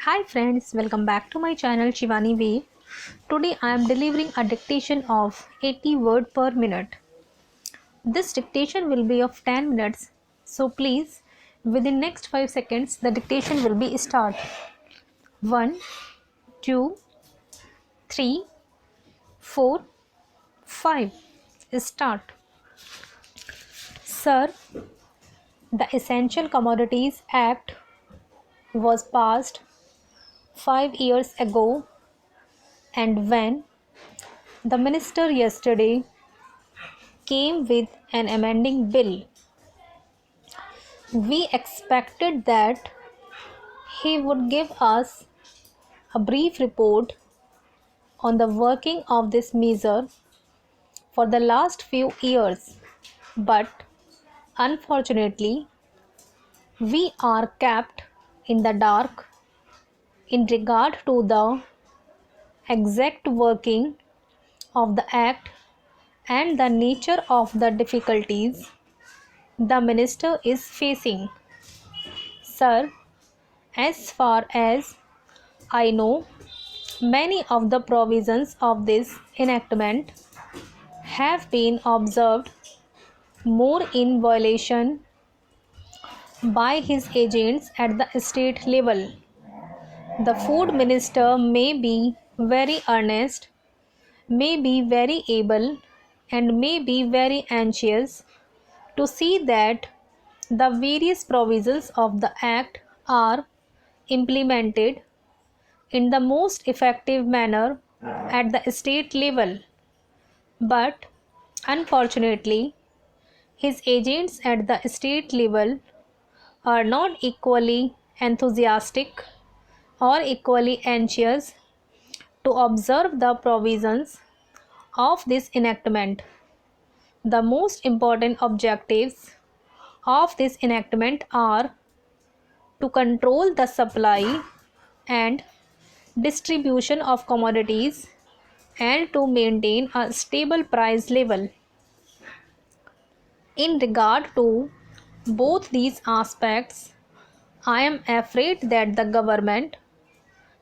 Hi friends, welcome back to my channel SHIVANIWAVE. Today I am delivering a dictation of 80 words per minute. This dictation will be of 10 minutes, so please within next 5 seconds the dictation will be start. 1, 2, 3, 4, 5. Start. Sir, the Essential Commodities Act was passed 5 years ago, and when the minister yesterday came with an amending bill, we expected that he would give us a brief report on the working of this measure for the last few years, but unfortunately, we are kept in the dark in regard to the exact working of the Act and the nature of the difficulties the minister is facing. Sir, as far as I know, many of the provisions of this enactment have been observed more in violation by his agents at the state level. The food minister may be very earnest, may be very able, and may be very anxious to see that the various provisions of the Act are implemented in the most effective manner at the state level. But unfortunately, his agents at the state level are not equally enthusiastic or equally anxious to observe the provisions of this enactment. The most important objectives of this enactment are to control the supply and distribution of commodities and to maintain a stable price level. In regard to both these aspects, I am afraid that the government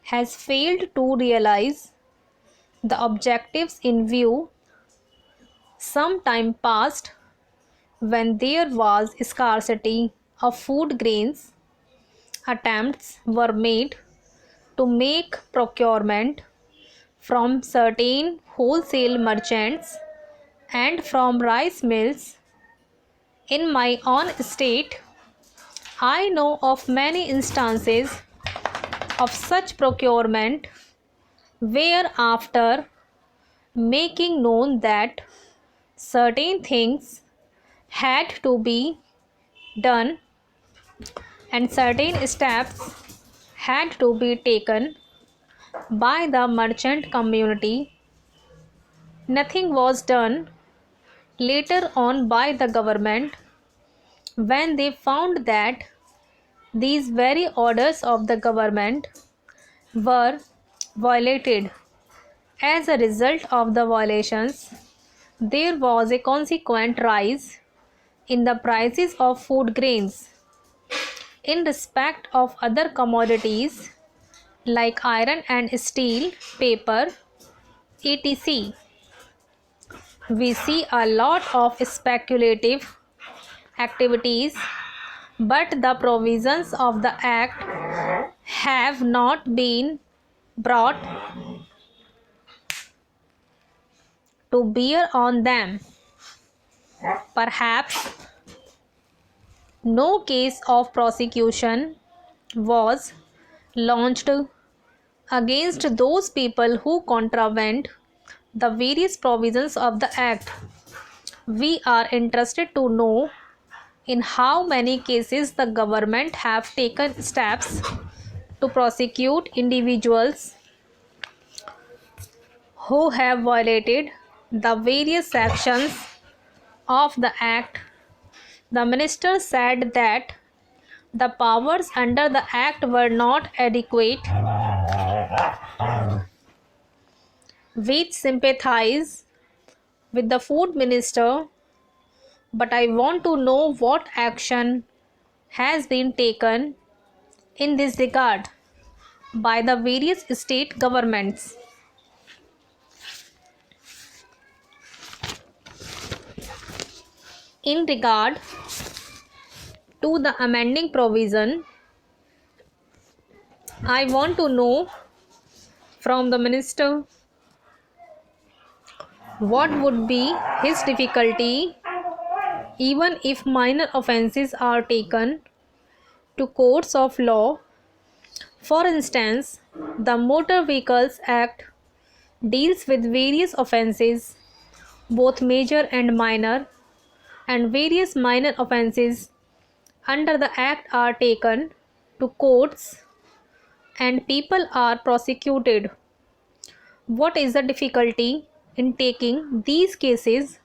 has failed to realize the objectives in view. Some time past, when there was scarcity of food grains, attempts were made to make procurement from certain wholesale merchants and from rice mills. In my own state, I know of many instances of such procurement where, after making known that certain things had to be done and certain steps had to be taken by the merchant community, nothing was done later on by the government when they found that these very orders of the government were violated. As a result of the violations, there was a consequent rise in the prices of food grains. In respect of other commodities like iron and steel, paper, etc., we see a lot of speculative activities, but the provisions of the Act have not been brought to bear on them. Perhaps no case of prosecution was launched against those people who contravened the various provisions of the Act. We are interested to know in how many cases the government have taken steps to prosecute individuals who have violated the various sections of the Act. The minister said that the powers under the Act were not adequate, which sympathize with the food minister, but I want to know what action has been taken in this regard. by the various state governments. In regard to the amending provision, I want to know from the minister what would be his difficulty even if minor offences are taken to courts of law. For instance, the Motor Vehicles Act deals with various offences, both major and minor, and various minor offences under the Act are taken to courts and people are prosecuted. What is the difficulty in taking these cases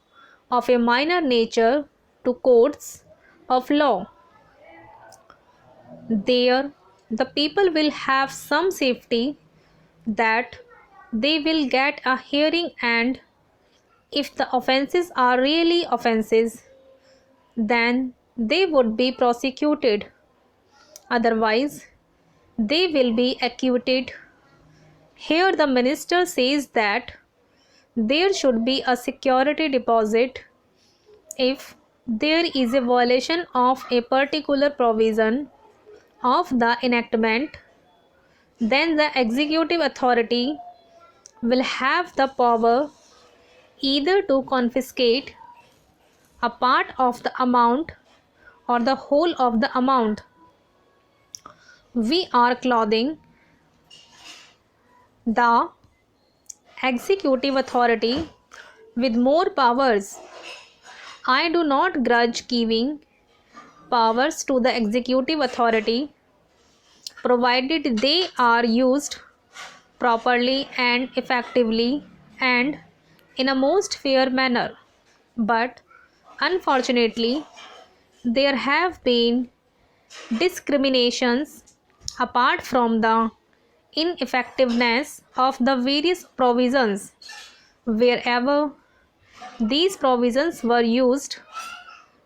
of a minor nature to courts of law? There, the people will have some safety that they will get a hearing, and if the offences are really offences, then they would be prosecuted. Otherwise, they will be acquitted. Here the minister says that there should be a security deposit if there is a violation of a particular provision of the enactment. Then the executive authority will have the power either to confiscate a part of the amount or the whole of the amount. We are clothing the executive authority with more powers. I do not grudge giving powers to the executive authority, provided they are used properly and effectively and in a most fair manner. But unfortunately, there have been discriminations apart from the ineffectiveness of the various provisions. Wherever these provisions were used,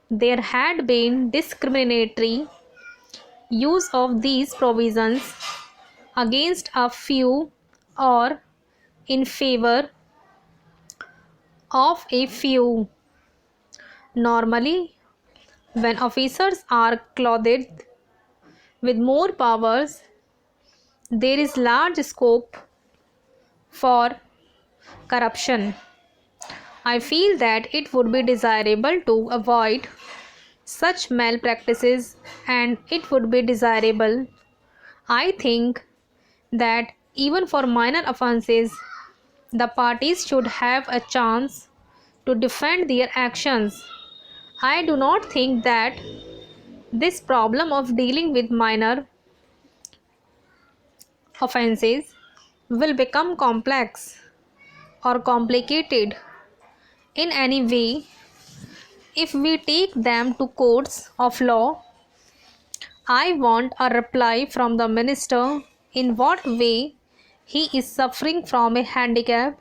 there had been discriminatory use of these provisions against a few or in favor of a few. Normally, when officers are clothed with more powers, there is large scope for corruption. I feel that it would be desirable to avoid such malpractices, and it would be desirable, I think, that even for minor offences, the parties should have a chance to defend their actions. I do not think that this problem of dealing with minor offences will become complex or complicated in any way if we take them to courts of law. I want a reply from the minister in what way he is suffering from a handicap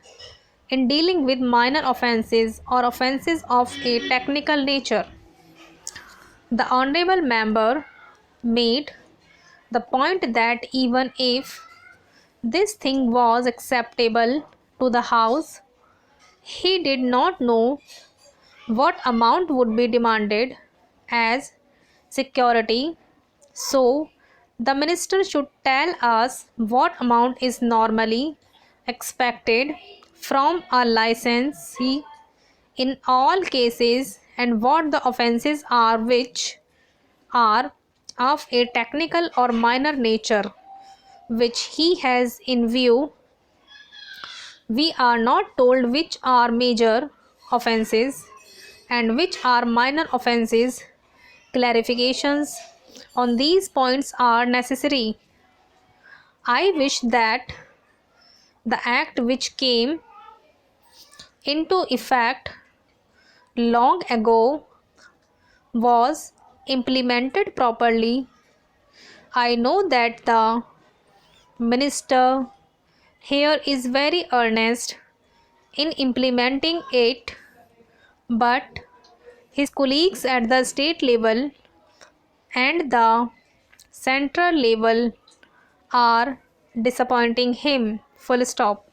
in dealing with minor offences or offences of a technical nature. The honourable member made the point that even if this thing was acceptable to the House, he did not know what amount would be demanded as security. So, the minister should tell us what amount is normally expected from a licensee in all cases and what the offences are which are of a technical or minor nature which he has in view. We are not told which are major offences and which are minor offences. Clarifications on these points are necessary. I wish that the act which came into effect long ago was implemented properly. I know that the minister here is very earnest in implementing it, but his colleagues at the state level and the central level are disappointing him. Full stop.